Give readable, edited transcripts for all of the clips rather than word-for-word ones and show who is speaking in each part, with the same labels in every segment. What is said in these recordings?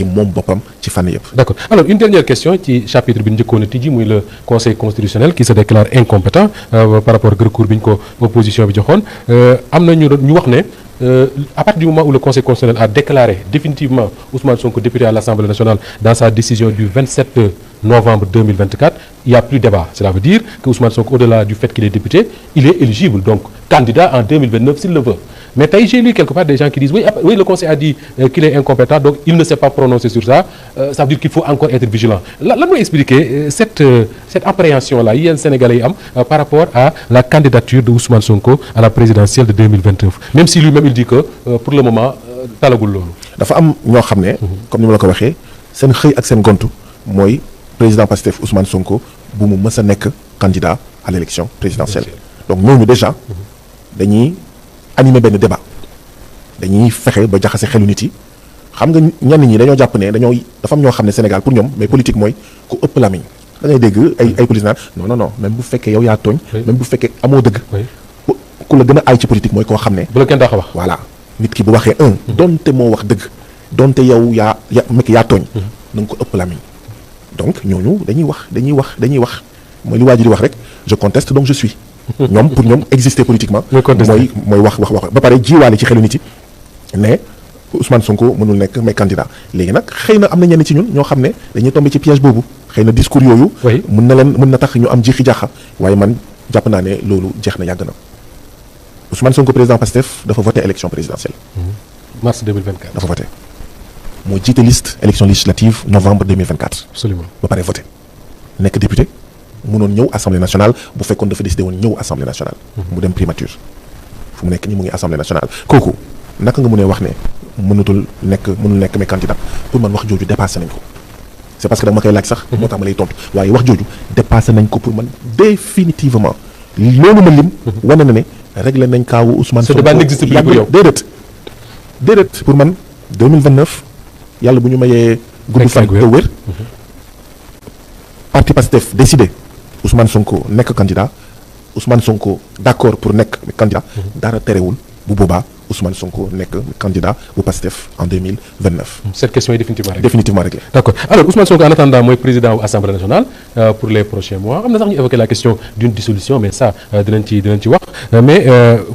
Speaker 1: moom boppam ci fànn yëpp.
Speaker 2: d'accord alors une dernière question ci chapitre bi ñu njëkkoon a tijji muy le conseil constitutionnel qui se déclare incompétent par rapport ak recours bi ñu ko opposition bi joxoon am na ñu wax ne à partir du moment où le conseil constitutionnel a déclaré définitivement Ousmane Sonko député à l'Assemblée nationale dans sa décision du 27 novembre 2024 il y a plus débat. Cela veut dire que Ousmane Sonko au-delà du fait qu'il est député il est éligible donc candidat en 2029 s'il le veut. Mais tey j'ai lu quelque part des gens qui disent oui le conseil a dit qu'il est incompétent donc il ne s'est pas prononcé sur ça ça veut dire qu'il faut encore être vigilant lan mooy expliquer cette appréhension là yéen Sénégalais yi am par rapport à la candidature de Ousmane Sonko à la présidentielle de 2029 même si lui-même il dit que pour le moment talagul loolu.
Speaker 1: dafa am ñoo xam ne. comme ni ma la ko waxee seen xëy ak seen gontu mooy président Pastef Ousmane Sonko bu mu mës a nekk candidat à l'élection présidentielle donc ñooñu déjà dañuy animer benn débat dañuy fexe ba jaxase xelu nit yi xam nga ñenn ñi dañoo jàpp ne dafa am ñoo xam ne Sénégal pour ñoom mais politique mooy ku ëpp lamiñ da ngay dégg ay politique naan non même bu fekkee yow yaa tooñ. même bu fekkee amoo dëgg. ku la gën a aay ci politique mooy koo xam ne.
Speaker 2: bu la kenn daa wax.
Speaker 1: voilà nit ki bu waxee donte moo wax dëgg donte yow yaa tooñ. na nga ko ëpp lamiñ donc ñooñu dañuy wax mooy li waa ji di wax rek je conteste donc je suis. ñoom pour ñoom exister politiquement. mooy wax ba pare jiwaale ci xelu nit yi ne Ousmane Sonko mënul nekk mais candidat léegi nag xëy na am na ñenn ci ñun ñoo xam ne dañuy tombé ci piège boobu xëy na discours yooyu. mën na tax ñu am jiixi jaaxa waaye man jàpp naa ne loolu jeex na yàgg na Ousmane Sonko président Pastef dafa voté élection présidentielle.
Speaker 2: mars 2024
Speaker 1: dafa voté moo jiite liste élection législative novembre 2024.
Speaker 2: absolument
Speaker 1: ba pare voté nekk député. mënoon ñëw assemblée nationale bu fekkoon dafa décidé woon ñëw assemblée nationale. mu dem primature fu mu nekk nii mu ngi assemblée nationale kooku naka nga mënee wax ne mënul nekk mais candidat pour man wax jooju dépassé nañ ko c'est parce que da ma koy laaj sax. moo tax ma lay tontu waaye wax jooju dépassé nañ ko pour man définitivement loolu ma lim. wane na ne réglé nañ kaawu Ousmane Sonko.
Speaker 2: ce débat n'existe plus pour yow
Speaker 1: déedéet pour man 2029 yàlla bu ñu mayee. gudd fan te wér. parti Pastef décidé. Ousmane Sonko nekk candidat Ousmane Sonko d'accord pour nekk candidat dara terewul bu boobaa Ousmane Sonko nekk candidat bu Pastef en 2029.
Speaker 2: Cette question est
Speaker 1: définitivement réglée.
Speaker 2: D'accord alors Ousmane Sonko en attendant mooy président wu Assemblée nationale pour les prochains mois am na sax ñu évoqué la question d'une dissolution mais ça dinañ ci wax mais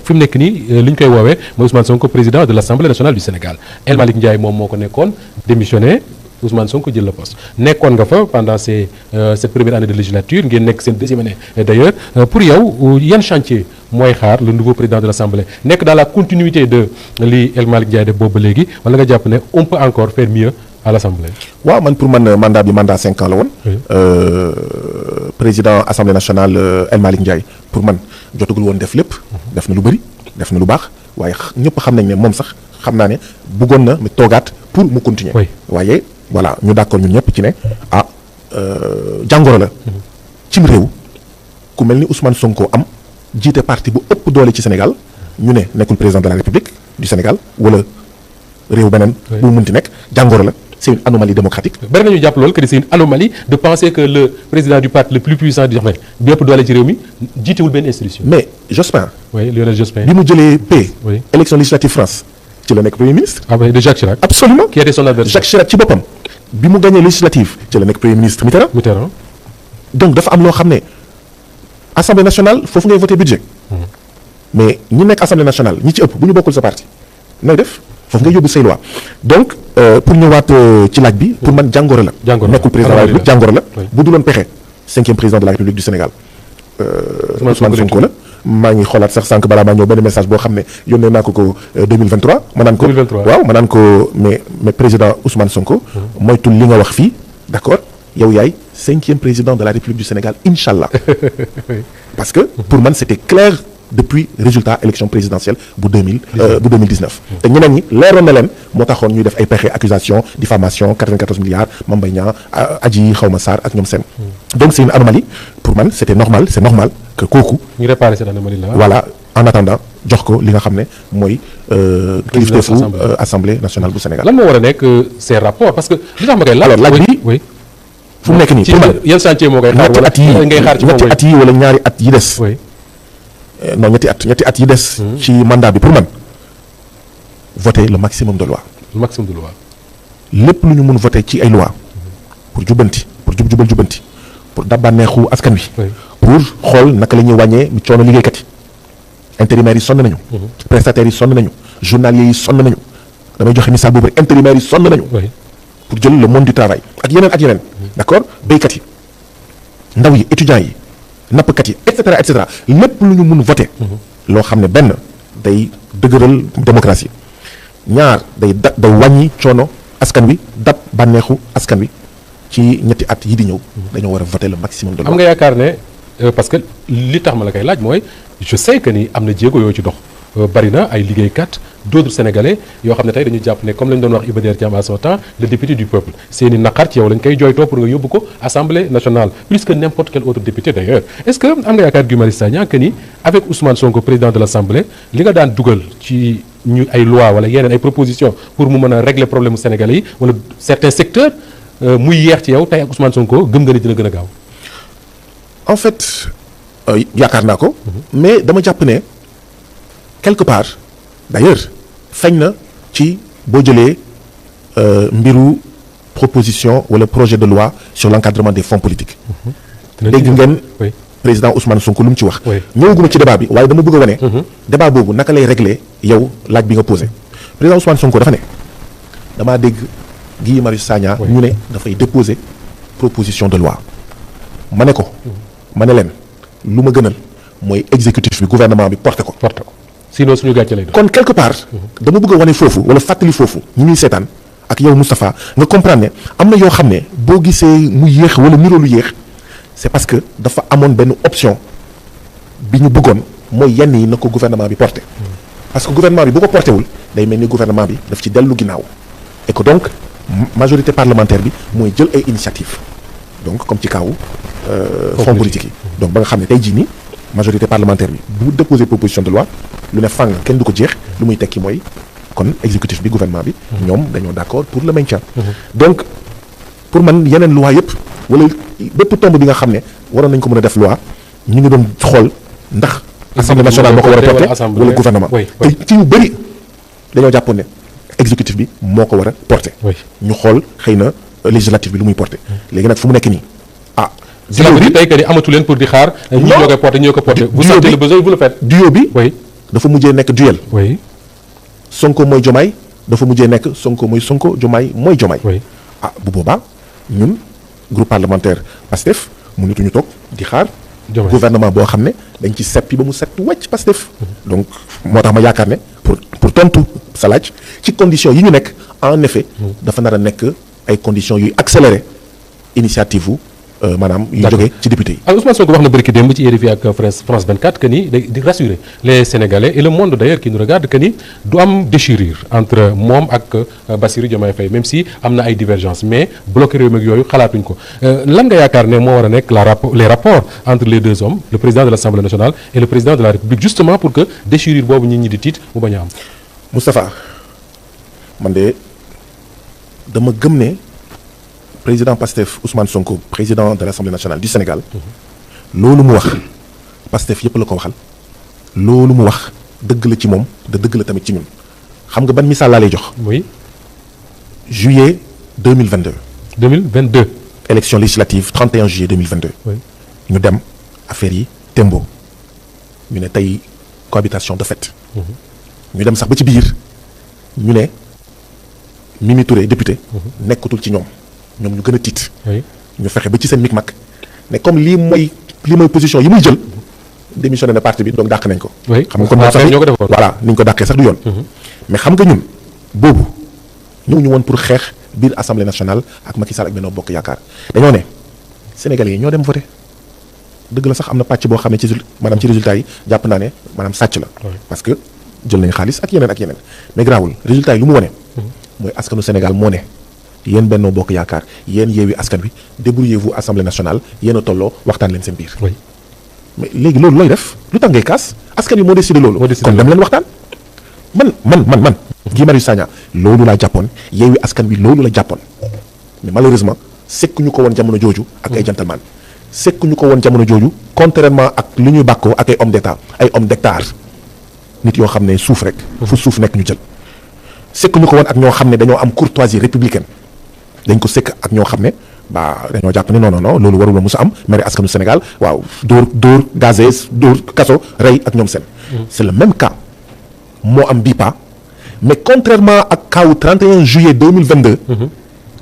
Speaker 2: fi mu nekk nii li ñu koy woowee mooy Ousmane Sonko président de l'Assemblée nationale du Sénégal El Malick Ndiaye moom moo ko nekkoon démissionné. Ousmane Sonko jël la poste nekkoon nga fa pendant cette première année de législature ngeen nekk seen deuxième année d'ailleurs pour yow yan chantier mooy xaar le nouveau président de l'Assemblée nekk dans la continuité de li El Malick Ndiaye def boobu ba léegi wala nga jàpp ne on peut encore faire mieux à l'Assemblée.
Speaker 1: waaw man pour man mandat 5 ans la woon. président Assemblée nationale El Malick Ndiaye pour man jotagul woon def lépp. def na lu bëri def na lu baax waaye ñëpp xam nañ ne moom sax xam naa ne bëggoon na mu toogaat pour mu continuer. waaye. voilà ñu d'accord ñun ñëpp ci ne jàngoro la cim réew ku mel ni Ousmane Sonko am jiite parti bu ëpp doole ci Sénégal ñu ne nekkul président de la République du Sénégal wala réew beneen bu mu mënti nekk jàngoro la c'est une anomalie démocratique.
Speaker 2: bari nañu jàpp loolu que c'est une anomalie de penser que le président du parti le plus puissant du Sénégal bi ëpp doole ci réew mi jiitewul benn institution.
Speaker 1: mais Jospin.
Speaker 2: oui Lionel Jospin.
Speaker 1: bi mu jëlee paix. élection législative France ci la nekk premier ministre.
Speaker 2: ah oui de Jacques Chirac.
Speaker 1: absolument
Speaker 2: qui était son adversaire.
Speaker 1: Jacques Chirac ci boppam. bi mu gagné législative ci la nekk premier ministre Mitterrand. donc dafa am loo xam ne assemblée nationale foofu ngay voter budget. mais ñi nekk assemblée nationale ñi ci ëpp bu ñu bokkul sa parti nooy def foofu ngay yóbbu say loi donc pour ñëwaat ci laaj bi. pour man jàngoro la. nekkul président de la République jàngoro la. bu duloon pexe 5e président de la République du Sénégal. Ousmane Sonko la. maa ngi xoolaat sax sànq balaa maa ñëw benn message boo xam ne yónnee naa ko 2023. ma naan ko
Speaker 2: 2023
Speaker 1: waaw ma naan ko mais président Ousmane Sonko. moytul li nga wax fii d'accord yow yaay 5e président de la République du Sénégal inch'Allah. parce que pour man c'était clair depuis résultat élection présidentielle bu 2019. te ñeneen ñi leeroon na leen moo taxoon ñuy def ay pexe accusation diffamation 94 milliards Mame Mbaye Niang Adji Xawma Sarr ak ñoom seen. donc c'est une anomalie pour man c'est normal que kooku.
Speaker 2: ñu réparer cette anomalie là.
Speaker 1: voilà en attendant jox ko li nga xam ne mooy. kilifteefu assemblée nationale bu Sénégal.
Speaker 2: lan moo war a nekk ces rapports parce que li tax ma koy.
Speaker 1: alors laaj bi
Speaker 2: oui.
Speaker 1: fu mu nekk nii pour man
Speaker 2: yan chantier moo koy xaar wala ngay xaar ci
Speaker 1: ñetti at yi wala ñaari at yi des. non ñetti at yi des. ci mandat bi pour man voter le maximum de loi.
Speaker 2: le maximum de loi.
Speaker 1: lépp lu ñu mun voté ci ay loi pour jubbanti pour jubal jubbanti pour dabbaneexu askan wi. pour xool naka la ñuy wàññee coono liggéeykat yi. intérimaires yi sonn nañu. prestataires yi sonn nañu. journaliers yi sonn nañu. damay joxe misaal boobu rek intérimaires yi sonn nañu. pour jël le monde du travail ak yeneen. d'accord béykat yi ndaw yi étudiants yi nappkat yi et cetera lépp lu ñu mun voté. loo xam ne benn day dëgëral démocratie ñaar day wàññi coono askan wi dab bànneexu askan wi ci ñetti at yi di ñëw. dañoo war a voté le maximum de loi.
Speaker 2: am nga yaakaar ne parce que li tax ma la koy laaj mooy je sais que ni am na jéego yoo ci dox. bari na ay liggéeykat d'autres sénégalais yoo xam ne tey dañu jàpp ne comme lañ doon wax Iba Der Thiam à son temps le député du peuple seeni naqar ci yow lañ koy jooytoo pour nga yóbbu ko assemblée nationale plus que n'importe quel autre député d'ailleurs est-ce que am nga yaakaar Guy Marius Sagna que ni avec Ousmane Sonko président de l'Assemblée li nga daan dugal ci ñu ay loi wala yeneen ay propositions pour mu mën a régler problème mu sénégalais yi wala certains secteurs muy yeex ci yow tey ak Ousmane Sonko gëm nga ni dina gën a gaaw.
Speaker 1: en fait yaakaar naa ko. mais dama jàpp ne. quelque part d'ailleurs feeñ na ci boo jëlee mbiru proposition wala projet de loi sur l'encadrement des fonds politiques. dégg ngeen président Ousmane Sonko lu mu ci wax. ñëwaguma ci débat bi waaye dama bëgg a wane. débat boobu naka lay régler yow laaj bi nga posé. président Ousmane Sonko dafa ne damaa dégg Guy Marius Sagna. ñu ne dafay déposer proposition de loi. ma ne ko. ma ne leen lu ma gënal mooy exécutif bi gouvernement bi porté ko.
Speaker 2: sinon suñu gàcce lay doon.
Speaker 1: kon quelque part dama bëgg a wane foofu wala fàttali foofu ñi ñuy seetaan ak yow Moustapha nga comprendre ne am na yoo xam ne boo gisee mu yéex wala niroo lu yéex c'est parce que dafa amoon benn option bi ñu bëggoon mooy yenn yi na ko gouvernement bi porté. parce que gouvernement bi bu ko porté wul day mel ni gouvernement bi daf ci dellu ginnaaw et que donc majorité parlementaire bi mooy jël ay initiative donc comme ci kaw fonds politique yi donc ba nga xam ne tey jii nii majorité parlementaire bi bu déposer proposition de loi lu ne fàng kenn du ko jeex lu muy tekki mooy kon exécutif bi gouvernement bi ñoom dañoo d'accord pour le maintien donc pour man yeneen loi yëpp wala bépp tomb bi nga xam ne waroon nañ ko mën a def loi ñu ngi doon xool ndax assemblée nationale moo ko war a porter wala gouvernement te ci yu bëri dañoo jàppoon ne exécutif bi moo ko war a porter ñu xool xëy na législatif bi lu muy porter léegi nag fu mu nekk nii
Speaker 2: duo bi tey que ni amatu leen pour di xaar. ñi ñoo koy porté ñoo ko porté. vous sentez le besoin vous le faites.
Speaker 1: duo bi. dafa mujjee nekk duel. Sonko mooy Jomaay dafa mujjee nekk Sonko mooy Sonko Jomaay mooy Jomaay. bu boobaa ñun groupe parlementaire Pastef mënatuñu toog di xaar. gouvernement boo xam ne dañ ci seppi ba mu set wàcc Pastef. donc moo tax ma yaakaar ne pour tontu sa laaj ci conditions yi ñu nekk en effet. dafa nar a nekk ay conditions yuy accélérer initiative wu. maanaam yu jógee ci député yi.
Speaker 2: ak Ousmane Sonko wax na bërki démb ci RFI ak France 24 que ni di rassurer les Sénégalais et le monde d'ailleurs qui nous regarde que ni du am déchirure entre moom ak Bassirou Diomaye Faye même si am na ay divergences mais bloqué réew mi ak yooyu xalaatuñ ko lan nga yaakaar ne moo war a nekk les rapports entre les deux hommes le président de l'Assemblée nationale et le président de la République justement pour que déchirure boobu nit ñi di tiit mu bañ a am.
Speaker 1: Moustapha man de dama gëm ne. président Pastef Ousmane Sonko président de l'Assemblée nationale du Sénégal loolu mu wax Pastef yëpp la ko waxal loolu mu wax dëgg la ci moom da dëgg la tamit ci ñun xam nga ban misaal laa lay jox.
Speaker 2: oui.
Speaker 1: juillet 2022.
Speaker 2: 2022.
Speaker 1: élection législative 31 juillet 2022.
Speaker 2: oui
Speaker 1: ñu dem affaire yi tembo ñu ne tey cohabitation de fait. ñu dem sax ba ci biir ñu ne Mimi Touré député. nekkatul ci ñoom. ñoom ñu gën a tiit. ñu fexe ba ci seen micmac ne comme lii mooy position yi muy jël démissionné na parti bi donc dàq nañ ko. xam nga kon moom sax voilà ni ñu ko dàqee sax du yoon. mais xam nga ñun boobu ñëw ñu woon pour xeex biir assemblée nationale ak Macky Sall ak Benno Bokk Yaakaar dañoo ne Sénégalais yi ñoo dem voté dëgg la sax am na pàcc boo xam ne ci maanaam ci résultat yi jàpp naa ne maanaam sàcc la. parce que jël nañ xaalis ak yeneen mais garaawul résultat yi lu mu wone mooy askanu Sénégal moo ne. yéen Benno Bokk Yaakaar yéen Yewwi Askan Wi débrouillez-vous assemblée nationale yéen a tolloo waxtaan leen seen biir. mais léegi loolu looy def lu tax ngay kaas askan wi moo décidé loolu. kon dem leen waxtaan. man. Guy Marius Sagna loolu laa jàppoon Yewwi Askan Wi loolu la jàppoon mais malheureusement sekkuñu ko woon jamono jooju. ak ay gentleman sekkuñu ko woon jamono jooju contrairement ak li ñuy bàkkoo ak ay hommes d'état ay hommes d'hectare nit yoo xam ne suuf rek. fu suuf nekk ñu jël. sekkuñu ko woon ak ñoo xam ne dañoo am courtoisie républicaine dañ ko sekk ak ñoo xam ne dañoo jàpp ne non loolu warul musa am mere askanu Sénégal waaw dóor gazé dóor kaso rey ak ñoom seen. c'est le même cas moo am bii pas mais contrairement ak cas wu 31 juillet 2022.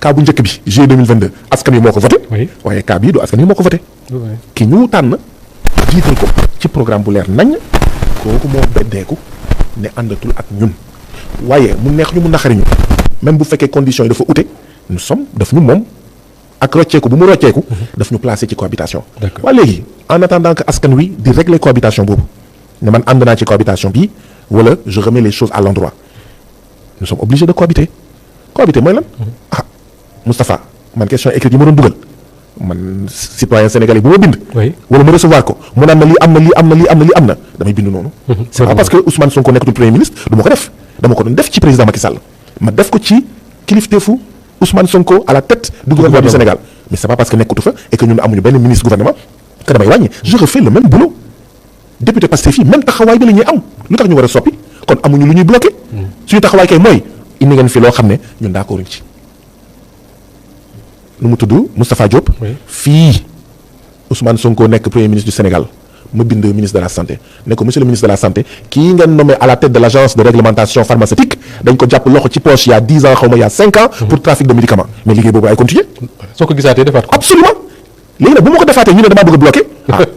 Speaker 1: cas bu njëkk bi juillet 2022 askan wi moo ko voté. waaye cas bii du askan wi moo ko voté. ki ñu tànn jiital ko ci programme bu leer nañ kooku moo beddeeku ne àndatul ak ñun waaye mu neex ñu mu naqari ñu même bu fekkee conditions yi dafa ute nous sommes daf ñu moom ak rocceeku bu mu rocceeku daf ñu placé ci cohabitation. waaye léegi en attendant que askan wi di régler cohabitation boobu ne man ànd naa ci cohabitation bii wala je remets les choses à l'endroit nous sommes obligés de cohabiter mooy lan Moustapha man question écrite yi ma doon dugal man citoyen sénégalais bu ma bind wala ma recevoir ko mu naan ma lii am na damay bind noonu c'est pas parce que Ousmane Sonko nekkatul premier ministre du ma ko def dama ko doon def ci président Macky Sall ma def ko ci kilifteefu Ousmane Sonko à la tête du gouvernement du Sénégal mais c'est pas parce que nekkatu fa et que ñun amuñu benn ministre gouvernement que damay wàññi je refais le même boulot député Pastef fii même taxawaay bi la ñuy am lu tax ñu war a soppi kon amuñu lu ñuy bloqué suñu taxawaay kay mooy indi ngeen fi loo xam ne ñun d'accord ci nu mu tudd Moustapha Diop fii Ousmane Sonko nekk premier ministre du Sénégal ma bind ministre de la santé ne ko monsieur le ministre de la santé kii ngeen nommé à la tête de l'agence de réglementation pharmaceutique dañ ko jàpp loxo ci poche il y a 10 ans xaw ma il y a 5 ans pour trafic de médicaments mais liggéey boobu ay continuer
Speaker 2: soo ko gisaatee defaat ko
Speaker 1: absolument léegi nag bu ma ko defaatee ñu ne damaa bëgg a bloquer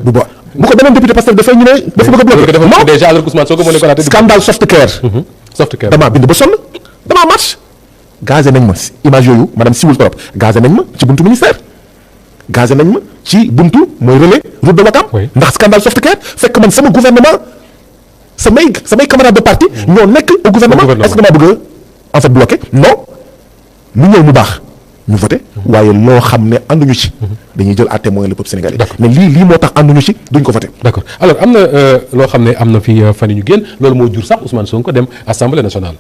Speaker 1: bu ba bu ko beneen député Pastef dafay ñu ne dafa bëgg a bloquer non
Speaker 2: déjà alors Ousmane Sonko moo nekkoon à la tête
Speaker 1: scandale Softcare damaa bind ba sonn damaa marche gazé nañ ma image yooyu madame siwul trop gazé nañ ma ci buntu ministère gazé nañ ma ci buntu mooy relais route de Ouakam ndax scandale Softcare fekk man sama gouvernement samay camarades de parti ñoo nekk au gouvernement est-ce que damaa bëgg a en fait bloqué non lu ñëw mu baax ñu voté waaye loo xam ne ànduñu ci dañuy jël à témoin le peuple sénégalais mais lii moo tax ànduñu ci duñ ko voté
Speaker 2: d'accord alors am na loo xam ne am na fi fan yi ñu génn loolu moo jur sax Ousmane Sonko dem assemblée nationale